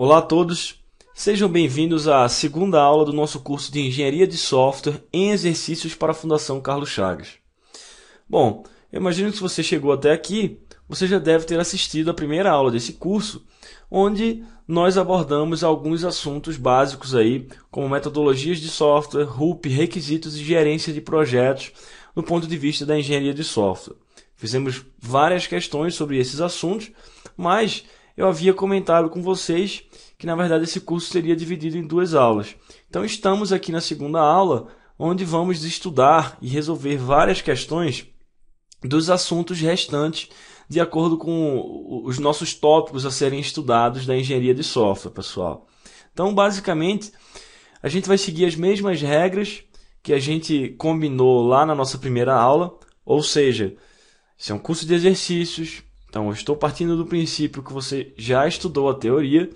Olá a todos, sejam bem-vindos à segunda aula do nosso curso de Engenharia de Software em Exercícios para a Fundação Carlos Chagas. Bom, eu imagino que se você chegou até aqui, você já deve ter assistido a primeira aula desse curso, onde nós abordamos alguns assuntos básicos aí, como metodologias de software, RUP, requisitos e gerência de projetos, do ponto de vista da engenharia de software. Fizemos várias questões sobre esses assuntos, mas eu havia comentado com vocês que na verdade esse curso seria dividido em duas aulas. Então estamos aqui na segunda aula, onde vamos estudar e resolver várias questões dos assuntos restantes de acordo com os nossos tópicos a serem estudados da engenharia de software, pessoal. Então, basicamente, a gente vai seguir as mesmas regras que a gente combinou lá na nossa primeira aula, ou seja, esse é um curso de exercícios, então eu estou partindo do princípio que você já estudou a teoria,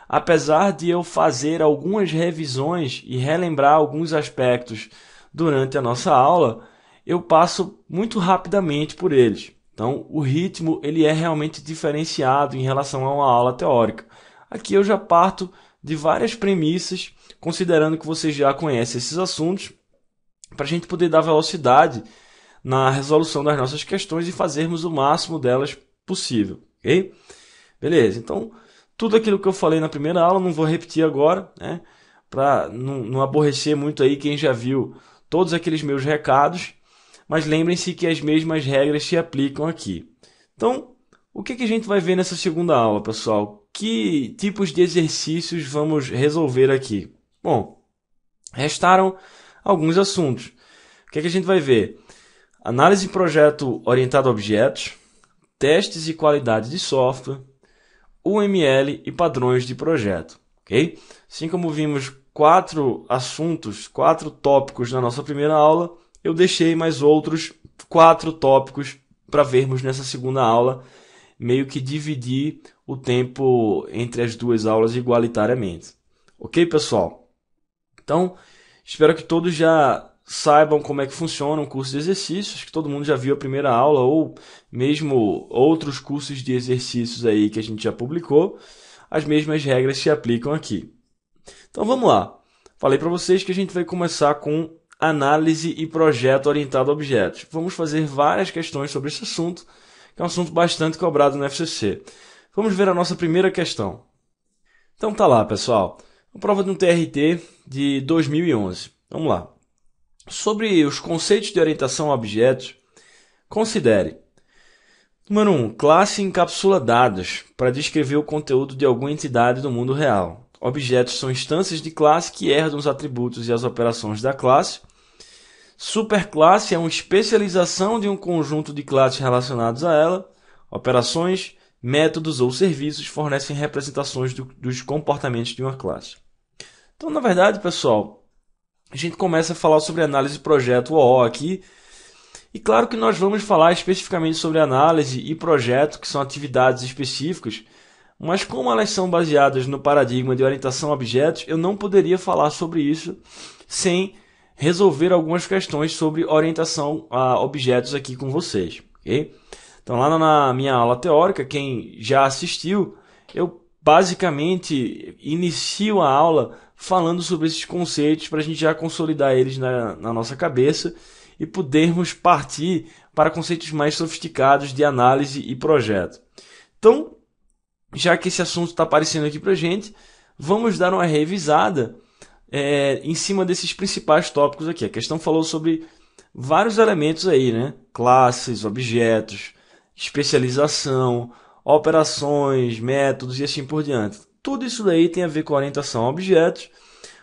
apesar de eu fazer algumas revisões e relembrar alguns aspectos durante a nossa aula, eu passo muito rapidamente por eles. Então, o ritmo ele é realmente diferenciado em relação a uma aula teórica. Aqui eu já parto de várias premissas, considerando que você já conhece esses assuntos, para a gente poder dar velocidade na resolução das nossas questões e fazermos o máximo delas possível, ok? Beleza, então tudo aquilo que eu falei na primeira aula não vou repetir agora, né? Para não aborrecer muito aí quem já viu todos aqueles meus recados, mas lembrem-se que as mesmas regras se aplicam aqui. Então, o que a gente vai ver nessa segunda aula, pessoal? Que tipos de exercícios vamos resolver aqui? Bom, restaram alguns assuntos. O que a gente vai ver? Análise de projeto orientado a objetos, testes e qualidade de software, UML e padrões de projeto. Okay? Assim como vimos 4 assuntos, 4 tópicos na nossa primeira aula, eu deixei mais outros 4 tópicos para vermos nessa segunda aula, meio que dividir o tempo entre as duas aulas igualitariamente. Ok, pessoal? Então, espero que todos já saibam como é que funciona um curso de exercícios, que todo mundo já viu a primeira aula, ou mesmo outros cursos de exercícios aí que a gente já publicou, as mesmas regras se aplicam aqui. Então vamos lá. Falei para vocês que a gente vai começar com análise e projeto orientado a objetos. Vamos fazer várias questões sobre esse assunto, que é um assunto bastante cobrado no FCC. Vamos ver a nossa primeira questão. Então tá lá, pessoal. A prova de um TRT de 2011. Vamos lá. Sobre os conceitos de orientação a objetos, considere: número 1. Classe encapsula dados para descrever o conteúdo de alguma entidade do mundo real. Objetos são instâncias de classe que herdam os atributos e as operações da classe. Superclasse é uma especialização de um conjunto de classes relacionados a ela. Operações, métodos ou serviços fornecem representações dos comportamentos de uma classe. Então, na verdade, pessoal, a gente começa a falar sobre análise de projeto OO aqui. E claro que nós vamos falar especificamente sobre análise e projeto, que são atividades específicas, mas como elas são baseadas no paradigma de orientação a objetos, eu não poderia falar sobre isso sem resolver algumas questões sobre orientação a objetos aqui com vocês. Okay? Então lá na minha aula teórica, quem já assistiu, eu basicamente inicio a aula falando sobre esses conceitos para a gente já consolidar eles na nossa cabeça e podermos partir para conceitos mais sofisticados de análise e projeto. Então, já que esse assunto está aparecendo aqui para a gente, vamos dar uma revisada em cima desses principais tópicos aqui. A questão falou sobre vários elementos aí, né? Classes, objetos, especialização, operações, métodos e assim por diante. Tudo isso daí tem a ver com orientação a objetos.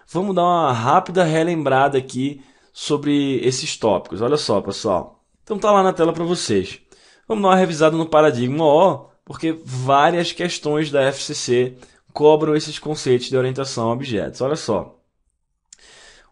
Vamos dar uma rápida relembrada aqui sobre esses tópicos. Olha só, pessoal. Então tá lá na tela para vocês. Vamos dar uma revisada no paradigma OO, porque várias questões da FCC cobram esses conceitos de orientação a objetos. Olha só.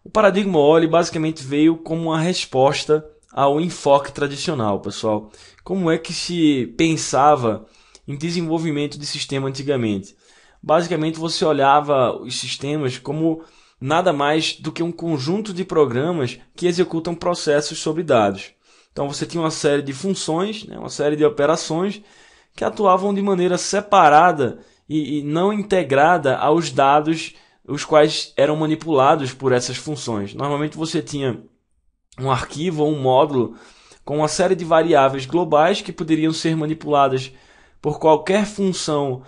O paradigma OO ele basicamente veio como uma resposta ao enfoque tradicional, pessoal. Como é que se pensava em desenvolvimento de sistema antigamente? Basicamente você olhava os sistemas como nada mais do que um conjunto de programas que executam processos sobre dados. Então você tinha uma série de funções, uma série de operações que atuavam de maneira separada e não integrada aos dados os quais eram manipulados por essas funções. Normalmente você tinha um arquivo ou um módulo com uma série de variáveis globais que poderiam ser manipuladas por qualquer função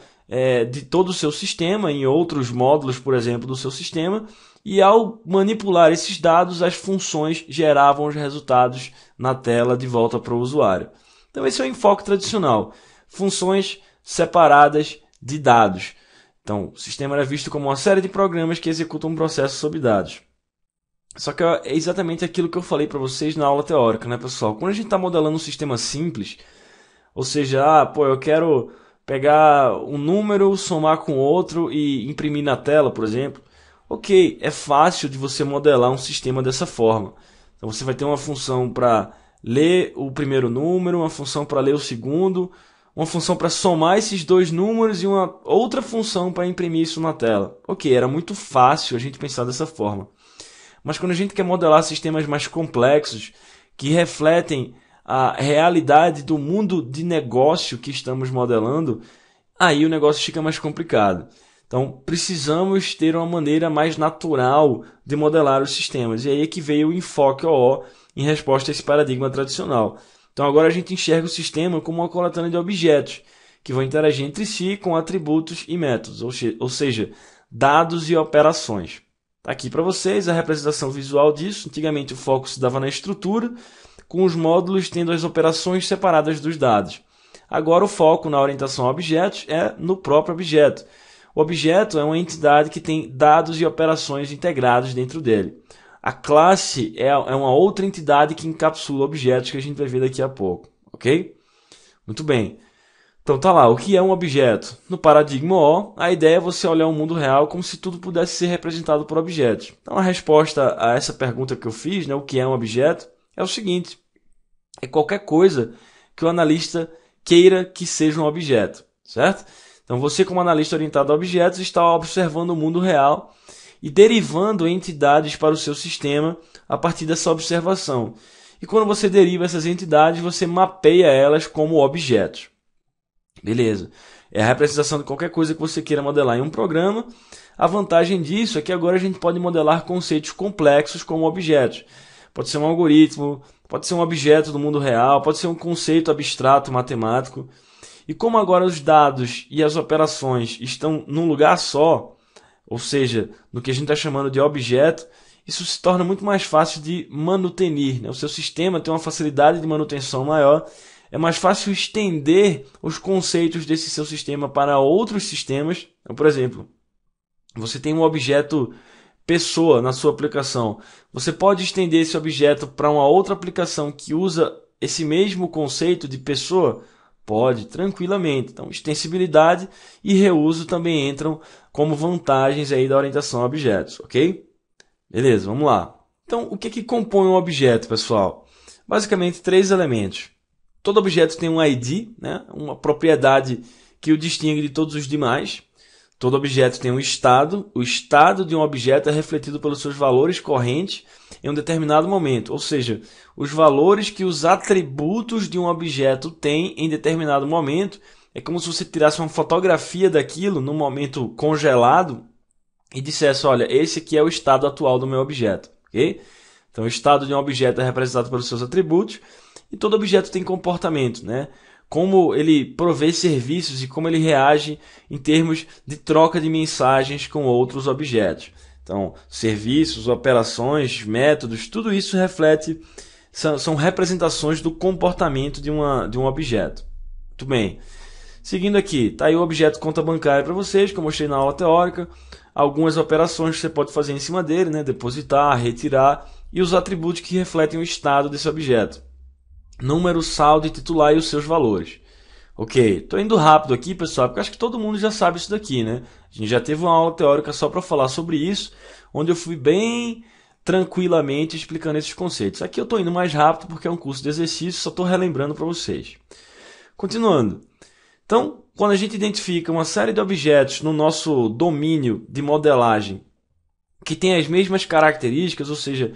de todo o seu sistema, em outros módulos, por exemplo, do seu sistema, e ao manipular esses dados, as funções geravam os resultados na tela de volta para o usuário. Então esse é o enfoque tradicional, funções separadas de dados. Então o sistema era visto como uma série de programas que executam um processo sobre dados. Só que é exatamente aquilo que eu falei para vocês na aula teórica, né, pessoal? Quando a gente está modelando um sistema simples, ou seja, eu quero pegar um número, somar com outro e imprimir na tela, por exemplo. Ok, é fácil de você modelar um sistema dessa forma. Então você vai ter uma função para ler o primeiro número, uma função para ler o segundo, uma função para somar esses dois números e uma outra função para imprimir isso na tela. Ok, era muito fácil a gente pensar dessa forma. Mas quando a gente quer modelar sistemas mais complexos, que refletem a realidade do mundo de negócio que estamos modelando, aí o negócio fica mais complicado. Então, precisamos ter uma maneira mais natural de modelar os sistemas. E aí é que veio o enfoque OO em resposta a esse paradigma tradicional. Então, agora a gente enxerga o sistema como uma coletânea de objetos, que vão interagir entre si com atributos e métodos, ou seja, dados e operações. Está aqui para vocês a representação visual disso. Antigamente o foco se dava na estrutura, com os módulos tendo as operações separadas dos dados. Agora o foco na orientação a objetos é no próprio objeto. O objeto é uma entidade que tem dados e operações integrados dentro dele. A classe é uma outra entidade que encapsula objetos que a gente vai ver daqui a pouco. Ok? Muito bem. Então tá lá, o que é um objeto? No paradigma O, a ideia é você olhar o mundo real como se tudo pudesse ser representado por objetos. Então a resposta a essa pergunta que eu fiz, o que é um objeto, é o seguinte: é qualquer coisa que o analista queira que seja um objeto, certo? Então você, como analista orientado a objetos, está observando o mundo real e derivando entidades para o seu sistema a partir dessa observação. E quando você deriva essas entidades, você mapeia elas como objetos. Beleza. É a representação de qualquer coisa que você queira modelar em um programa. A vantagem disso é que agora a gente pode modelar conceitos complexos como objetos. Pode ser um algoritmo, pode ser um objeto do mundo real, pode ser um conceito abstrato matemático. E como agora os dados e as operações estão num lugar só, ou seja, no que a gente está chamando de objeto, isso se torna muito mais fácil de manutenir. O seu sistema tem uma facilidade de manutenção maior. É mais fácil estender os conceitos desse seu sistema para outros sistemas. Então, por exemplo, você tem um objeto pessoa na sua aplicação. Você pode estender esse objeto para uma outra aplicação que usa esse mesmo conceito de pessoa? Pode, tranquilamente. Então, extensibilidade e reuso também entram como vantagens aí da orientação a objetos, ok? Beleza, vamos lá. Então, o que compõe um objeto, pessoal? Basicamente, 3 elementos. Todo objeto tem um ID, uma propriedade que o distingue de todos os demais. Todo objeto tem um estado. O estado de um objeto é refletido pelos seus valores correntes em um determinado momento. Ou seja, os valores que os atributos de um objeto têm em determinado momento. É como se você tirasse uma fotografia daquilo num momento congelado e dissesse, olha, esse aqui é o estado atual do meu objeto. Okay? Então, o estado de um objeto é representado pelos seus atributos. E todo objeto tem comportamento, como ele provê serviços e como ele reage em termos de troca de mensagens com outros objetos. Então, serviços, operações, métodos, tudo isso são representações do comportamento de um objeto. Muito bem. Seguindo aqui, está aí o objeto conta bancária para vocês, que eu mostrei na aula teórica. Algumas operações que você pode fazer em cima dele, depositar, retirar, e os atributos que refletem o estado desse objeto. Número, saldo e titular e os seus valores. Ok, estou indo rápido aqui, pessoal, porque acho que todo mundo já sabe isso daqui, A gente já teve uma aula teórica só para falar sobre isso, onde eu fui bem tranquilamente explicando esses conceitos. Aqui eu estou indo mais rápido porque é um curso de exercício, só estou relembrando para vocês. Continuando. Então, quando a gente identifica uma série de objetos no nosso domínio de modelagem que tem as mesmas características, ou seja,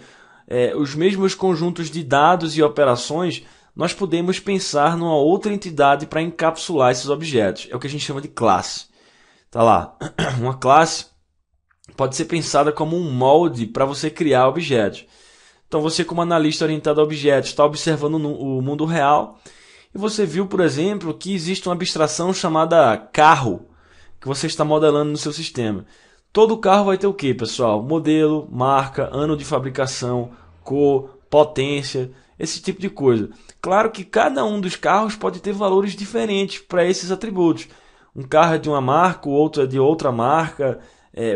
os mesmos conjuntos de dados e operações, nós podemos pensar numa outra entidade para encapsular esses objetos. É o que a gente chama de classe. Tá lá, uma classe pode ser pensada como um molde para você criar objetos. Então você, como analista orientado a objetos, está observando o mundo real e você viu, por exemplo, que existe uma abstração chamada carro, que você está modelando no seu sistema. Todo carro vai ter o que, pessoal? Modelo, marca, ano de fabricação, cor, potência, esse tipo de coisa. Claro que cada um dos carros pode ter valores diferentes para esses atributos. Um carro é de uma marca, o outro é de outra marca,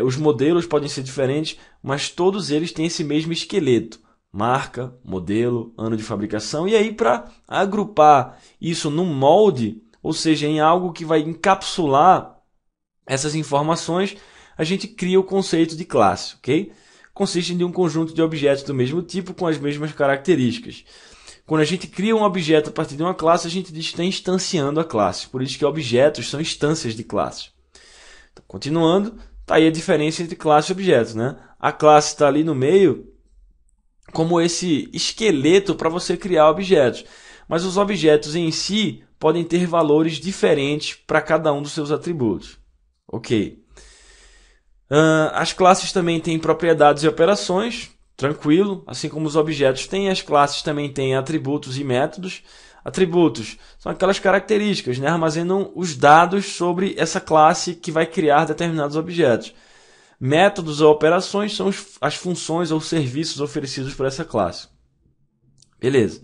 os modelos podem ser diferentes, mas todos eles têm esse mesmo esqueleto. Marca, modelo, ano de fabricação. E aí, para agrupar isso num molde, ou seja, em algo que vai encapsular essas informações, a gente cria o conceito de classe, ok? Consiste de um conjunto de objetos do mesmo tipo com as mesmas características. Quando a gente cria um objeto a partir de uma classe, a gente diz que está instanciando a classe. Por isso que objetos são instâncias de classe. Então, continuando, está aí a diferença entre classe e objeto, né? A classe está ali no meio como esse esqueleto para você criar objetos. Mas os objetos em si podem ter valores diferentes para cada um dos seus atributos. Ok. As classes também têm propriedades e operações, tranquilo. Assim como os objetos têm, as classes também têm atributos e métodos. Atributos são aquelas características, né? Armazenam os dados sobre essa classe que vai criar determinados objetos. Métodos ou operações são as funções ou serviços oferecidos por essa classe. Beleza.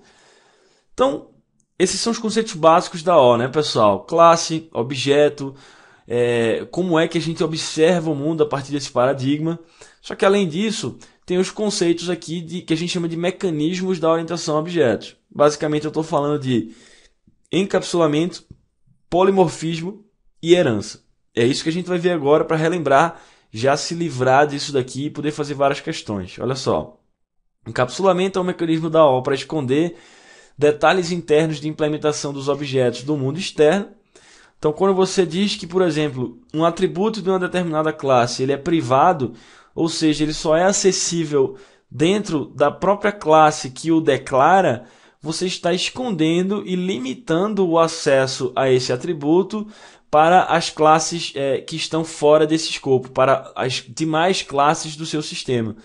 Então, esses são os conceitos básicos da O, né, pessoal? Classe, objeto, como é que a gente observa o mundo a partir desse paradigma. Só que, além disso, tem os conceitos aqui que a gente chama de mecanismos da orientação a objetos. Basicamente, eu estou falando de encapsulamento, polimorfismo e herança. É isso que a gente vai ver agora para relembrar, já se livrar disso daqui e poder fazer várias questões. Olha só. Encapsulamento é um mecanismo da O para esconder detalhes internos de implementação dos objetos do mundo externo. Então, quando você diz que, por exemplo, um atributo de uma determinada classe ele é privado, ou seja, ele só é acessível dentro da própria classe que o declara, você está escondendo e limitando o acesso a esse atributo para as classes que estão fora desse escopo, para as demais classes do seu sistema.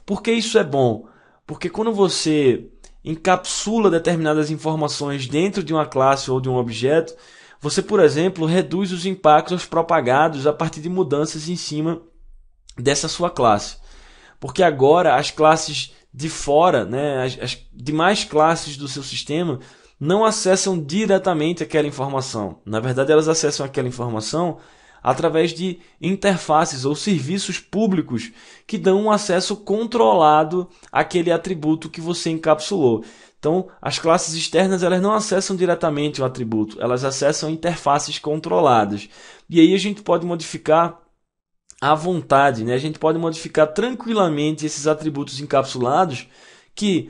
Por que isso é bom? Porque quando você encapsula determinadas informações dentro de uma classe ou de um objeto, você, por exemplo, reduz os impactos propagados a partir de mudanças em cima dessa sua classe. Porque agora as classes de fora, né, as demais classes do seu sistema, não acessam diretamente aquela informação. Na verdade, elas acessam aquela informação através de interfaces ou serviços públicos que dão um acesso controlado àquele atributo que você encapsulou. Então, as classes externas elas não acessam diretamente o atributo, elas acessam interfaces controladas. E aí a gente pode modificar à vontade, né? A gente pode modificar tranquilamente esses atributos encapsulados que,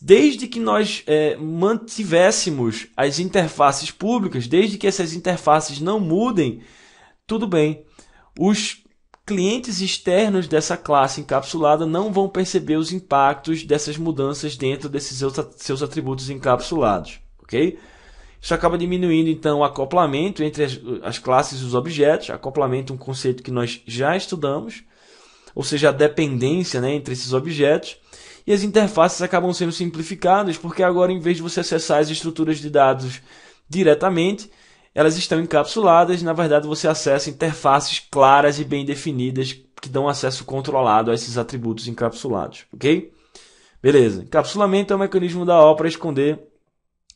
desde que nós mantivéssemos as interfaces públicas, desde que essas interfaces não mudem, tudo bem. Os clientes externos dessa classe encapsulada não vão perceber os impactos dessas mudanças dentro desses seus atributos encapsulados, ok? Isso acaba diminuindo, então, o acoplamento entre as classes e os objetos. Acoplamento é um conceito que nós já estudamos, ou seja, a dependência, né, entre esses objetos. E as interfaces acabam sendo simplificadas, porque agora, em vez de você acessar as estruturas de dados diretamente, elas estão encapsuladas. Na verdade, você acessa interfaces claras e bem definidas que dão acesso controlado a esses atributos encapsulados, ok? Beleza. Encapsulamento é um mecanismo da O para esconder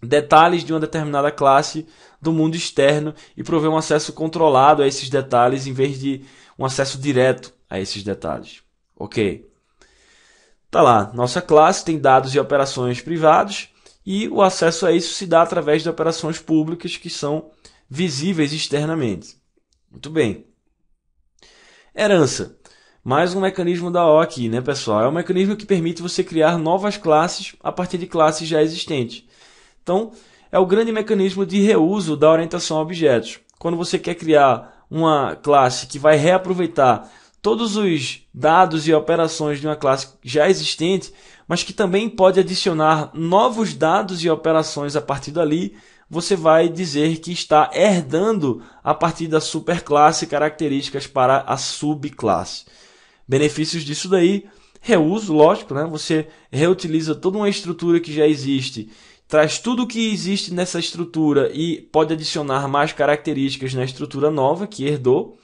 detalhes de uma determinada classe do mundo externo e prover um acesso controlado a esses detalhes em vez de um acesso direto a esses detalhes. Ok. Tá lá. Nossa classe tem dados e operações privados e o acesso a isso se dá através de operações públicas que são visíveis externamente. Muito bem. Herança. Mais um mecanismo da O aqui, né, pessoal? É um mecanismo que permite você criar novas classes a partir de classes já existentes. Então, é o grande mecanismo de reuso da orientação a objetos. Quando você quer criar uma classe que vai reaproveitar todos os dados e operações de uma classe já existente, mas que também pode adicionar novos dados e operações a partir dali, você vai dizer que está herdando a partir da superclasse características para a subclasse. Benefícios disso daí: reuso, lógico, né? Você reutiliza toda uma estrutura que já existe, traz tudo o que existe nessa estrutura e pode adicionar mais características na estrutura nova que herdou,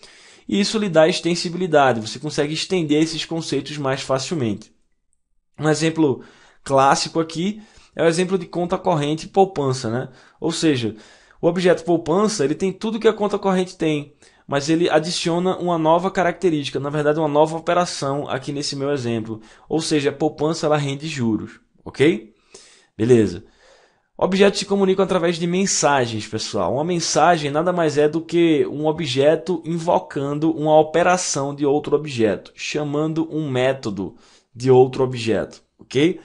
e isso lhe dá extensibilidade, você consegue estender esses conceitos mais facilmente. Um exemplo clássico aqui é o exemplo de conta corrente e poupança, né? Ou seja, o objeto poupança ele tem tudo que a conta corrente tem, mas ele adiciona uma nova característica, na verdade uma nova operação aqui nesse meu exemplo. Ou seja, a poupança ela rende juros, ok? Beleza. Objetos se comunicam através de mensagens, pessoal. Uma mensagem nada mais é do que um objeto invocando uma operação de outro objeto, chamando um método de outro objeto, ok?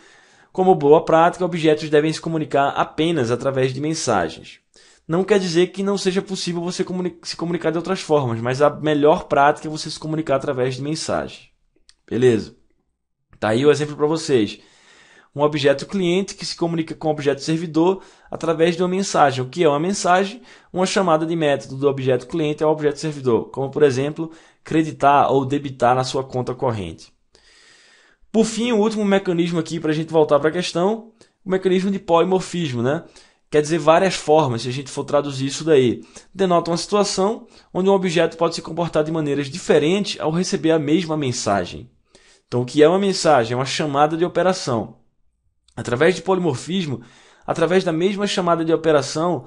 Como boa prática, objetos devem se comunicar apenas através de mensagens. Não quer dizer que não seja possível você se comunicar de outras formas, mas a melhor prática é você se comunicar através de mensagens. Beleza? Tá aí o exemplo para vocês. Um objeto cliente que se comunica com o objeto servidor através de uma mensagem. O que é uma mensagem? Uma chamada de método do objeto cliente ao objeto servidor, como por exemplo, creditar ou debitar na sua conta corrente. Por fim, o último mecanismo aqui para a gente voltar para a questão, o mecanismo de polimorfismo, né? Quer dizer várias formas, se a gente for traduzir isso daí. Denota uma situação onde um objeto pode se comportar de maneiras diferentes ao receber a mesma mensagem. Então, o que é uma mensagem? É uma chamada de operação. Através de polimorfismo, através da mesma chamada de operação,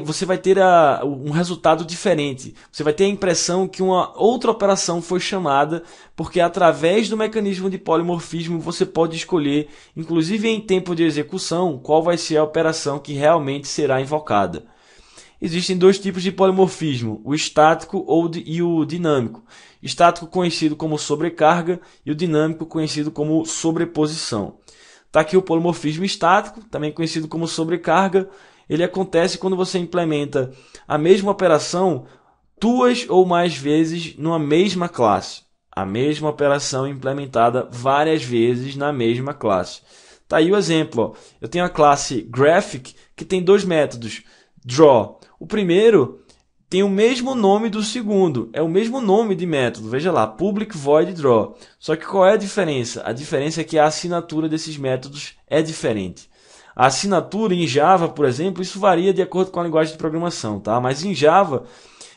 você vai ter um resultado diferente. Você vai ter a impressão que uma outra operação foi chamada, porque através do mecanismo de polimorfismo você pode escolher, inclusive em tempo de execução, qual vai ser a operação que realmente será invocada. Existem dois tipos de polimorfismo, o estático e o dinâmico. Estático conhecido como sobrecarga e o dinâmico conhecido como sobreposição. Está aqui o polimorfismo estático, também conhecido como sobrecarga. Ele acontece quando você implementa a mesma operação duas ou mais vezes numa mesma classe. A mesma operação implementada várias vezes na mesma classe. Está aí o exemplo. Ó. Eu tenho a classe Graphic que tem dois métodos. Draw. O primeiro tem o mesmo nome do segundo. É o mesmo nome de método. Veja lá, public void draw. Só que qual é a diferença? A diferença é que a assinatura desses métodos é diferente. A assinatura em Java, por exemplo, isso varia de acordo com a linguagem de programação, tá? Mas em Java,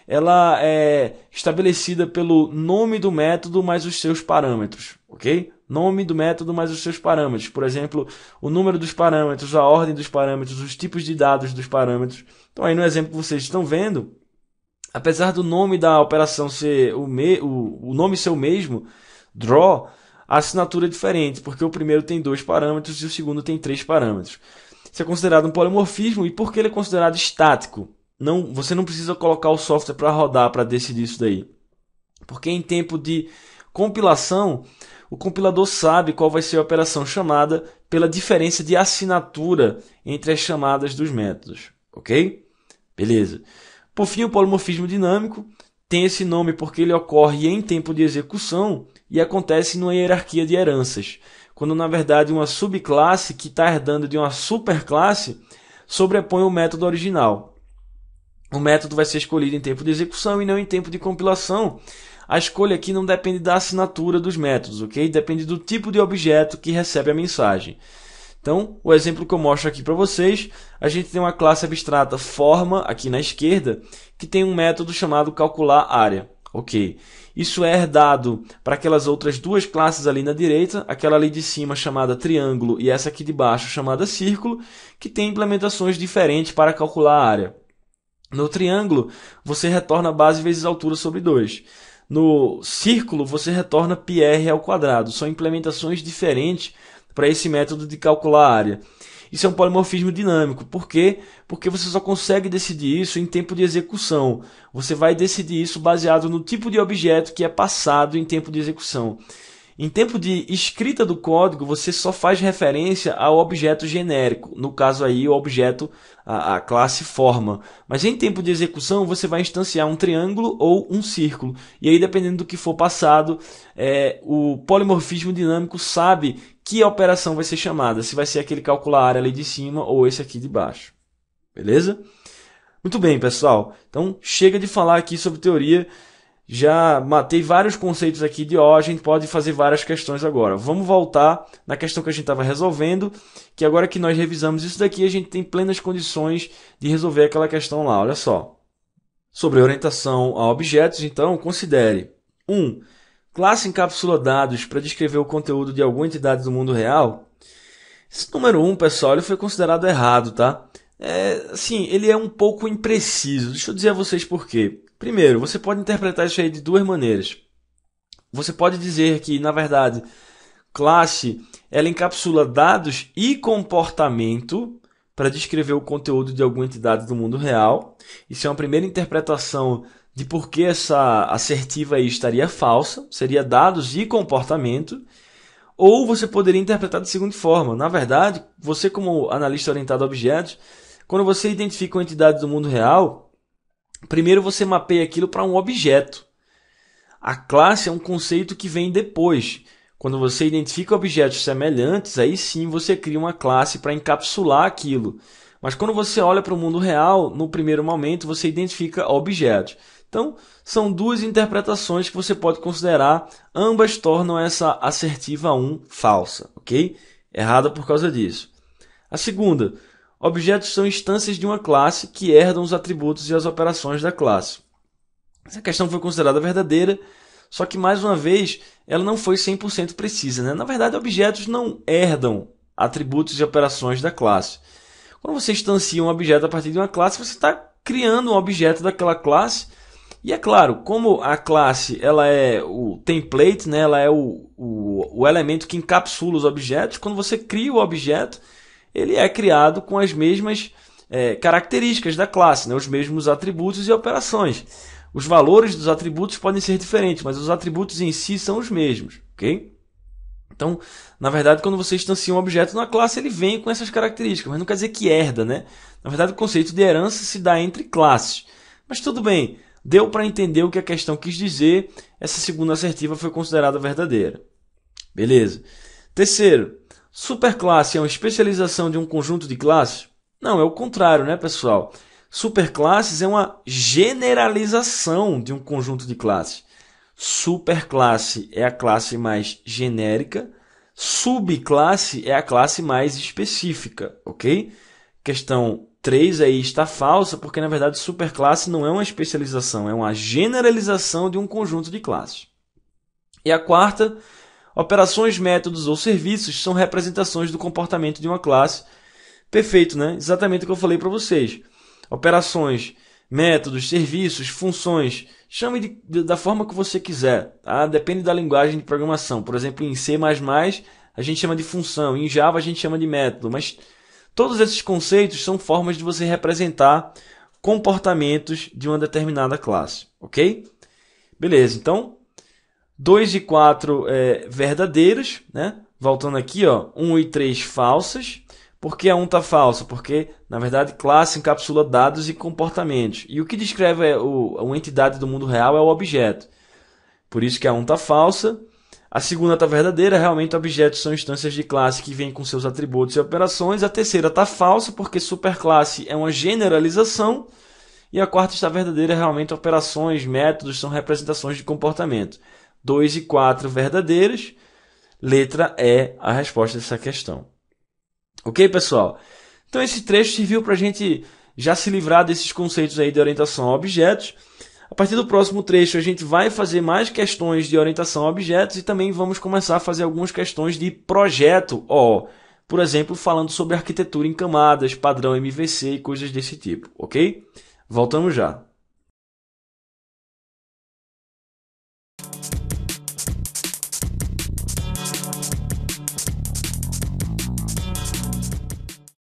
ela é estabelecida pelo nome do método mais os seus parâmetros, ok? Nome do método mais os seus parâmetros. Por exemplo, o número dos parâmetros, a ordem dos parâmetros, os tipos de dados dos parâmetros. Então aí no exemplo que vocês estão vendo, apesar do nome da operação ser o nome ser o mesmo, draw, a assinatura é diferente, porque o primeiro tem 2 parâmetros e o segundo tem 3 parâmetros. Isso é considerado um polimorfismo. E por que ele é considerado estático? Você não precisa colocar o software para rodar para decidir isso daí. Porque em tempo de compilação, o compilador sabe qual vai ser a operação chamada pela diferença de assinatura entre as chamadas dos métodos. Ok? Beleza. Por fim, o polimorfismo dinâmico tem esse nome porque ele ocorre em tempo de execução e acontece numa hierarquia de heranças, quando na verdade uma subclasse que está herdando de uma superclasse sobrepõe o método original. O método vai ser escolhido em tempo de execução e não em tempo de compilação. A escolha aqui não depende da assinatura dos métodos, ok? Depende do tipo de objeto que recebe a mensagem. Então, o exemplo que eu mostro aqui para vocês, a gente tem uma classe abstrata forma, aqui na esquerda, que tem um método chamado calcular área. Ok. Isso é herdado para aquelas outras duas classes ali na direita, aquela ali de cima chamada triângulo e essa aqui de baixo chamada círculo, que tem implementações diferentes para calcular a área. No triângulo, você retorna base vezes altura sobre 2. No círculo, você retorna πr ao quadrado. São implementações diferentes para esse método de calcular a área. Isso é um polimorfismo dinâmico. Por quê? Porque você só consegue decidir isso em tempo de execução. Você vai decidir isso baseado no tipo de objeto que é passado em tempo de execução. Em tempo de escrita do código, você só faz referência ao objeto genérico. No caso aí, o objeto, a classe forma. Mas em tempo de execução, você vai instanciar um triângulo ou um círculo. E aí, dependendo do que for passado, o polimorfismo dinâmico sabe que operação vai ser chamada. Se vai ser aquele calcular área ali de cima ou esse aqui de baixo. Beleza? Muito bem, pessoal. Então, chega de falar aqui sobre teoria. Já matei vários conceitos aqui de ó, a gente pode fazer várias questões agora. Vamos voltar na questão que a gente estava resolvendo, que agora que nós revisamos isso daqui, a gente tem plenas condições de resolver aquela questão lá. Olha só. Sobre orientação a objetos, então, considere 1. Classe encapsula dados para descrever o conteúdo de alguma entidade do mundo real. Esse número 1, pessoal, ele foi considerado errado, tá? Assim, ele é um pouco impreciso. Deixa eu dizer a vocês por quê. Primeiro, você pode interpretar isso aí de duas maneiras. Você pode dizer que, na verdade, classe ela encapsula dados e comportamento para descrever o conteúdo de alguma entidade do mundo real. Isso é uma primeira interpretação de por que essa assertiva aí estaria falsa. Seria dados e comportamento. Ou você poderia interpretar da seguinte forma. Na verdade, você como analista orientado a objetos, quando você identifica uma entidade do mundo real, primeiro você mapeia aquilo para um objeto. A classe é um conceito que vem depois. Quando você identifica objetos semelhantes, aí sim você cria uma classe para encapsular aquilo. Mas quando você olha para o mundo real, no primeiro momento você identifica objetos. Então, são duas interpretações que você pode considerar. Ambas tornam essa assertiva 1 falsa, ok? Errada por causa disso. A segunda, objetos são instâncias de uma classe que herdam os atributos e as operações da classe. Essa questão foi considerada verdadeira, só que, mais uma vez, ela não foi 100% precisa, né? Na verdade, objetos não herdam atributos e operações da classe. Quando você instancia um objeto a partir de uma classe, você está criando um objeto daquela classe. E é claro, como a classe ela é o template, né? Ela é o elemento que encapsula os objetos, quando você cria o objeto, ele é criado com as mesmas características da classe, né? Os mesmos atributos e operações. Os valores dos atributos podem ser diferentes, mas os atributos em si são os mesmos, ok? Então, na verdade, quando você instancia um objeto na classe, ele vem com essas características, mas não quer dizer que herda, né? Na verdade, o conceito de herança se dá entre classes. Mas tudo bem, deu para entender o que a questão quis dizer, essa segunda assertiva foi considerada verdadeira. Beleza. Terceiro, superclasse é uma especialização de um conjunto de classes? Não, é o contrário, né, pessoal? Superclasses é uma generalização de um conjunto de classes. Superclasse é a classe mais genérica, subclasse é a classe mais específica, ok? Questão 3 aí está falsa, porque na verdade superclasse não é uma especialização, é uma generalização de um conjunto de classes. E a quarta, operações, métodos ou serviços são representações do comportamento de uma classe. Perfeito, né? Exatamente o que eu falei para vocês. Operações, métodos, serviços, funções, chame da forma que você quiser, tá? Depende da linguagem de programação. Por exemplo, em C++ a gente chama de função, em Java a gente chama de método, mas todos esses conceitos são formas de você representar comportamentos de uma determinada classe, ok? Beleza, então 2 e 4 verdadeiros, né? Voltando aqui, ó, 1 e 3 falsas. Por que a 1 está falsa? Porque, na verdade, classe encapsula dados e comportamentos. E o que descreve uma entidade do mundo real é o objeto. Por isso que a 1 está falsa. A segunda está verdadeira. Realmente, objetos são instâncias de classe que vêm com seus atributos e operações. A terceira está falsa porque superclasse é uma generalização. E a quarta está verdadeira. Realmente, operações, métodos são representações de comportamento. 2 e 4 verdadeiras. Letra E, a resposta dessa questão. Ok, pessoal? Então esse trecho serviu para a gente já se livrar desses conceitos aí de orientação a objetos. A partir do próximo trecho a gente vai fazer mais questões de orientação a objetos e também vamos começar a fazer algumas questões de projeto O. Por exemplo, falando sobre arquitetura em camadas, padrão MVC e coisas desse tipo, ok? Voltamos já.